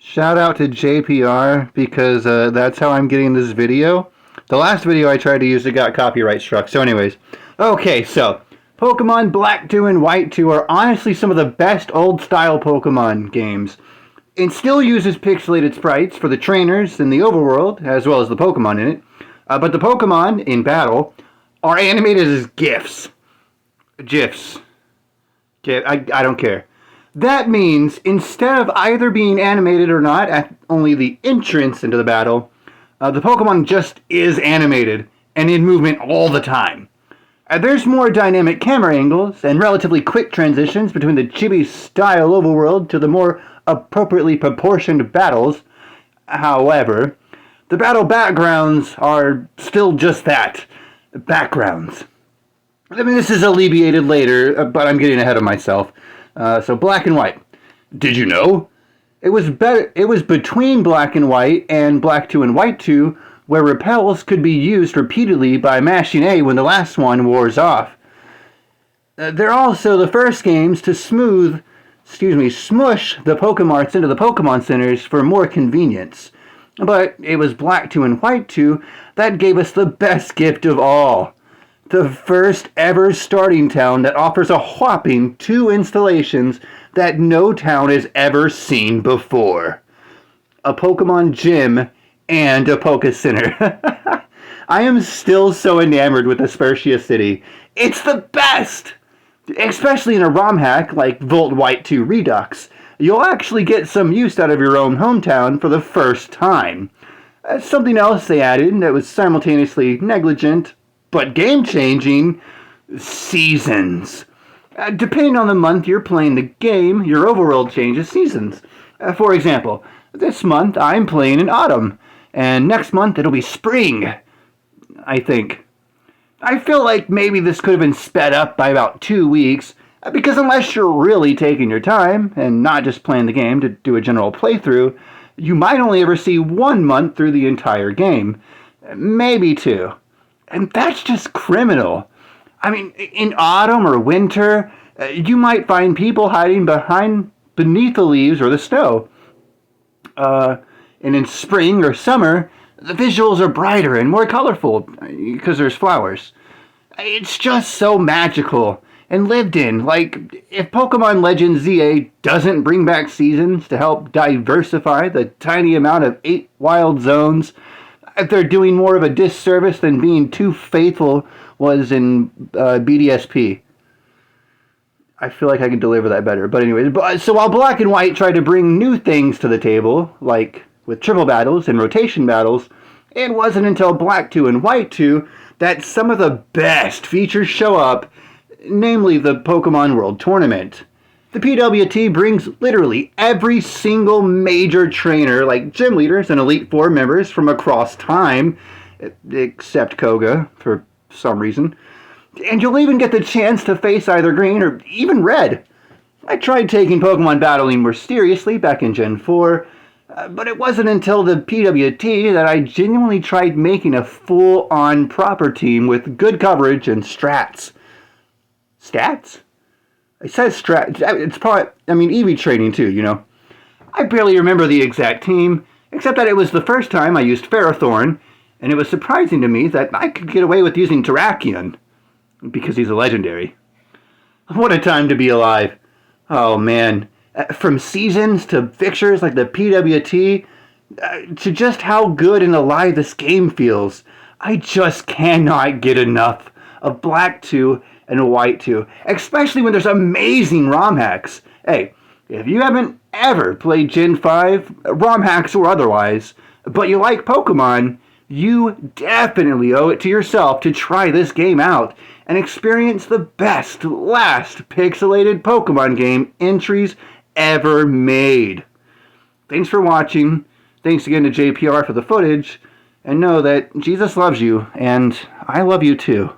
Shout out to JPR because that's how I'm getting this video. The last video I tried to use, it got copyright struck. So anyways, okay, so Pokemon Black 2 and White 2 are honestly some of the best old-style Pokemon games. It still uses pixelated sprites for the trainers in the overworld, as well as the Pokemon in it. But the Pokemon in battle are animated as GIFs. GIFs. I don't care. That means instead of either being animated or not at only the entrance into the battle, the Pokemon just is animated and in movement all the time. There's more dynamic camera angles and relatively quick transitions between the chibi-style overworld to the more appropriately proportioned battles. However, the battle backgrounds are still just that, backgrounds. I mean, this is alleviated later, but I'm getting ahead of myself. So Black and White. Did you know? It was between Black and White and Black 2 and White 2 where repels could be used repeatedly by mashing A when the last one wars off. They're also the first games to smush the Pokemarts into the Pokemon Centers for more convenience. But it was Black 2 and White 2 that gave us the best gift of all. The first ever starting town that offers a whopping 2 installations that no town has ever seen before. A Pokemon Gym and a Poké Center. I am still so enamored with Aspertia City. It's the best! Especially in a ROM hack like Volt White 2 Redux. You'll actually get some use out of your own hometown for the first time. Something else they added that was simultaneously negligent but game-changing: seasons. Depending on the month you're playing the game, your overworld changes seasons. For example, this month I'm playing in autumn, and next month it'll be spring, I think. I feel like maybe this could have been sped up by about 2 weeks, because unless you're really taking your time, and not just playing the game to do a general playthrough, you might only ever see 1 month through the entire game. Maybe 2. And that's just criminal. I mean, in autumn or winter, you might find people hiding beneath the leaves or the snow. And in spring or summer, the visuals are brighter and more colorful because there's flowers. It's just so magical and lived in. Like, if Pokemon Legends ZA doesn't bring back seasons to help diversify the tiny amount of 8 wild zones, they're doing more of a disservice than being too faithful was in BDSP. I feel like I can deliver that better. But anyways, so while Black and White tried to bring new things to the table, like with triple battles and rotation battles, it wasn't until Black 2 and White 2 that some of the best features show up, namely the Pokemon World Tournament. The PWT brings literally every single major trainer, like gym leaders and Elite Four members from across time, except Koga, for some reason. And you'll even get the chance to face either green or even red. I tried taking Pokemon battling more seriously back in Gen 4, but it wasn't until the PWT that I genuinely tried making a full-on proper team with good coverage and strats. Stats? It says strat. It's probably, EV trading too, you know. I barely remember the exact team, except that it was the first time I used Ferrothorn, and it was surprising to me that I could get away with using Terrakion, because he's a legendary. What a time to be alive. Oh man. From seasons to fixtures like the PWT, to just how good and alive this game feels. I just cannot get enough of Black 2 and White 2, especially when there's amazing ROM hacks. Hey, if you haven't ever played Gen 5, ROM hacks or otherwise, but you like Pokemon, you definitely owe it to yourself to try this game out and experience the best last pixelated Pokemon game entries ever made. Thanks for watching. Thanks again to JPR for the footage, and know that Jesus loves you, and I love you too.